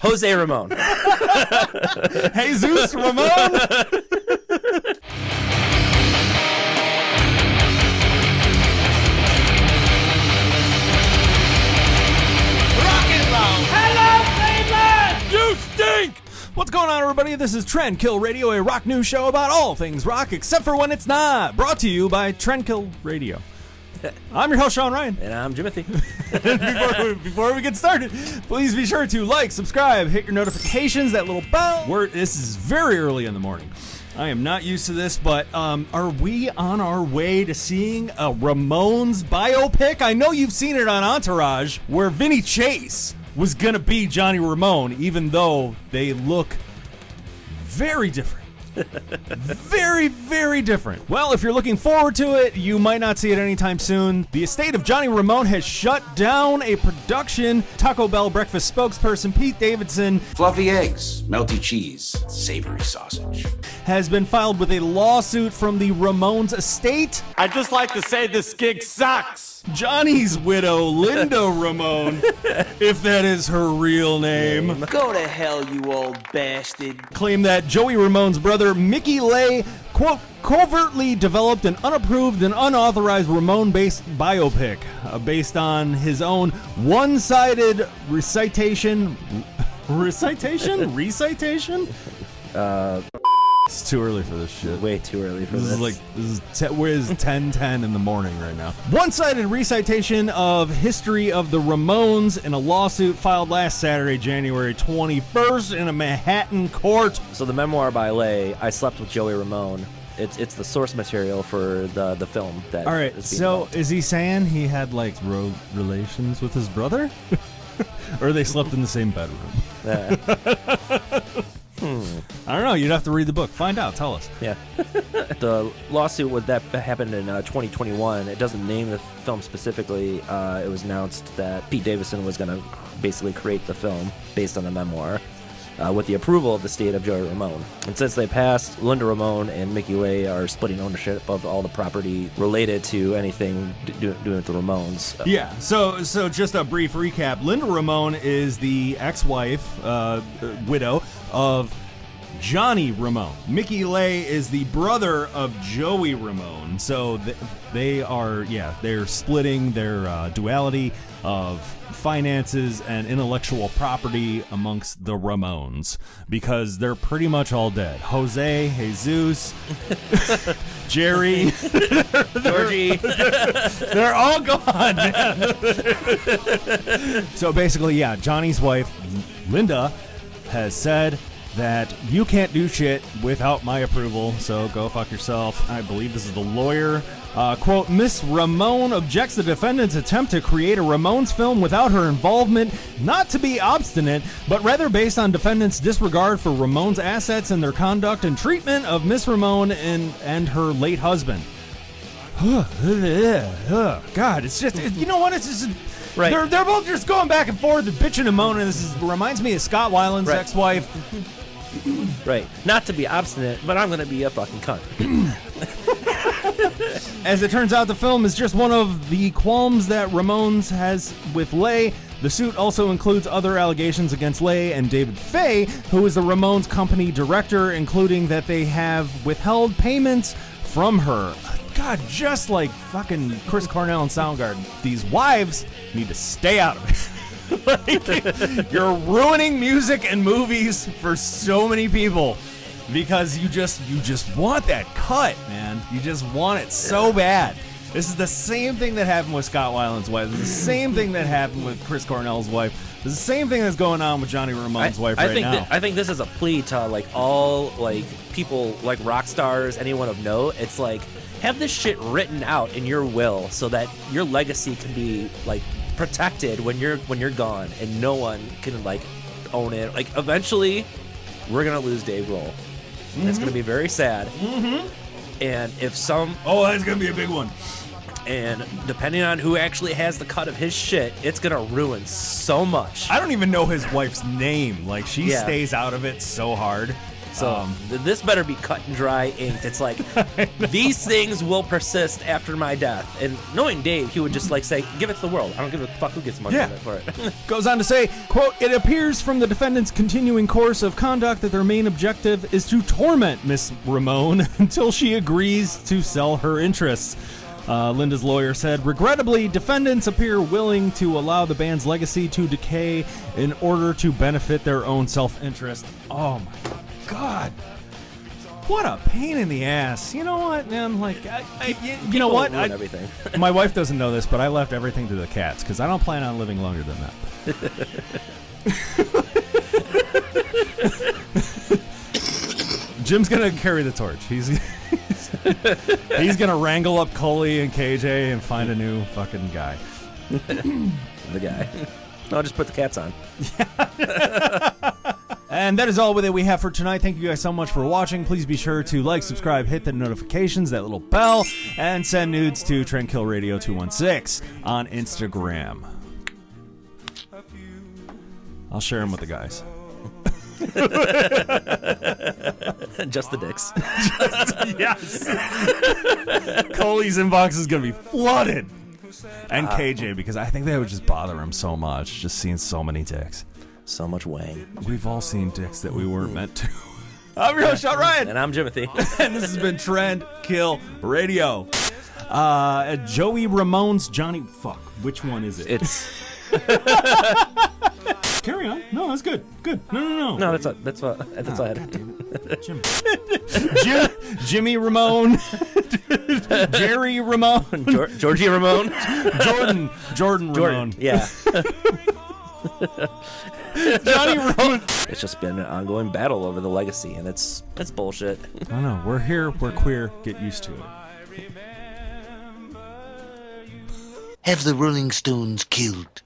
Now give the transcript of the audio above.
Jose Ramone. Jesus Ramone. You stink! What's going on, everybody? This is Trendkill Radio, a rock news show about all things rock, except for when it's not. Brought to you by Trendkill Radio. I'm your host, Sean Ryan. And I'm Jimothy. Before we get started, please be sure to like, subscribe, hit your notifications, that little bell. This is very early in the morning. I am not used to this, but are we on our way to seeing a Ramones biopic? I know you've seen it on Entourage, where Vinny Chase was going to be Johnny Ramone, even though they look very different. Very, very different. Well, if you're looking forward to it, you might not see it anytime soon. The estate of Johnny Ramone has shut down a production. Taco Bell breakfast spokesperson Pete Davidson, fluffy eggs, melty cheese, savory sausage, has been filed with a lawsuit from the Ramones estate. I'd just like to say this gig sucks. Johnny's widow, Linda Ramone, if that is her real name, Go to hell, you old bastard. claimed that Joey Ramone's brother, Mickey Lay, quote, covertly developed an unapproved and unauthorized Ramone-based biopic based on his own one-sided recitation? It's too early for this shit. Way too early for This this. is 10:10 in the morning right now. One-sided recitation of history of the Ramones in a lawsuit filed last Saturday, January 21st, in a Manhattan court. So the memoir by Lay, I Slept with Joey Ramone, it's the source material for the film that. All right, is being so developed. is he saying he had like relations with his brother, or they slept in the same bedroom? I don't know. You'd have to read the book. Find out. Tell us. Yeah. The lawsuit that happened in 2021, it doesn't name the film specifically. It was announced that Pete Davidson was going to basically create the film based on the memoir with the approval of the state of Joey Ramone. And since they passed, Linda Ramone and Mickey Lay are splitting ownership of all the property related to anything doing with the Ramones. Yeah, so just a brief recap. Linda Ramone is the ex-wife, widow of Johnny Ramone. Mickey Lay is the brother of Joey Ramone. So they're splitting their duality of finances and intellectual property amongst the Ramones because they're pretty much all dead. Jose, Jesus, Jerry, Georgie. they're all gone, man. So basically, yeah, Johnny's wife, Linda, has said that you can't do shit without my approval, so go fuck yourself. I believe this is the lawyer. Quote, Miss Ramone objects the defendant's attempt to create a Ramones film without her involvement, not to be obstinate, but rather based on defendant's disregard for Ramone's assets and their conduct and treatment of Miss Ramone and her late husband. God, it's just, you know what, it's just... Right. They're both just going back and forth, bitching and moaning. Reminds me of Scott Weiland's ex-wife. Right. Not to be obstinate, but I'm going to be a fucking cunt. As it turns out, the film is just one of the qualms that Ramones has with Lay. The suit also includes other allegations against Lay and David Fay, who is the Ramones company director, including that they have withheld payments from her. God, just like fucking Chris Cornell and Soundgarden, these wives need to stay out of it. Like, you're ruining music and movies for so many people because you just want that cut, man. You just want it so bad. This is the same thing that happened with Scott Weiland's wife. This is the same thing that happened with Chris Cornell's wife. This is the same thing that's going on with Johnny Ramone's wife right now. I think this is a plea to like all like people like rock stars, anyone of note. It's like, have this shit written out in your will so that your legacy can be like protected when you're gone and no one can like own it. Like eventually we're gonna lose Dave Grohl. Mm-hmm. It's gonna be very sad. Mm-hmm. And if that's gonna be a big one. And depending on who actually has the cut of his shit, it's gonna ruin so much. I don't even know his wife's name. Like, she stays out of it so hard. So this better be cut and dry inked. It's like, these things will persist after my death. And knowing Dave, he would just like say, give it to the world. I don't give a fuck who gets money for it. Goes on to say, quote, "It appears from the defendant's continuing course of conduct that their main objective is to torment Miss Ramone until she agrees to sell her interests." Linda's lawyer said, "Regrettably, defendants appear willing to allow the band's legacy to decay in order to benefit their own self-interest." Oh my God. What a pain in the ass. You know what, man? Like, you know what? Everything. My wife doesn't know this, but I left everything to the cats because I don't plan on living longer than that. Jim's gonna carry the torch. He's gonna wrangle up Coley and KJ and find a new fucking guy. The guy. I'll just put the cats on. And that is all that we have for tonight. Thank you guys so much for watching. Please be sure to like, subscribe, hit the notifications, that little bell, and send nudes to Trendkill Radio 216 on Instagram. I'll share them with the guys. Just the dicks. Yes. Coley's inbox is going to be flooded. And KJ, because I think that would just bother him so much, just seeing so many dicks. So much wang. We've all seen dicks that we weren't meant to. I'm your host, Sean Ryan. And I'm Jimothy. And this has been Trend Kill Radio. Joey Ramone's Johnny... Fuck, which one is it? It's... Carry on. No, that's good. Good. No. No, that's what I had. Jimmy Ramone. Jerry Ramone. Georgie Ramone. Jordan Ramone. Yeah. Johnny Ramone. It's just been an ongoing battle over the legacy, and it's bullshit. I know. We're here. We're queer. Get used to it. Have the Rolling Stones killed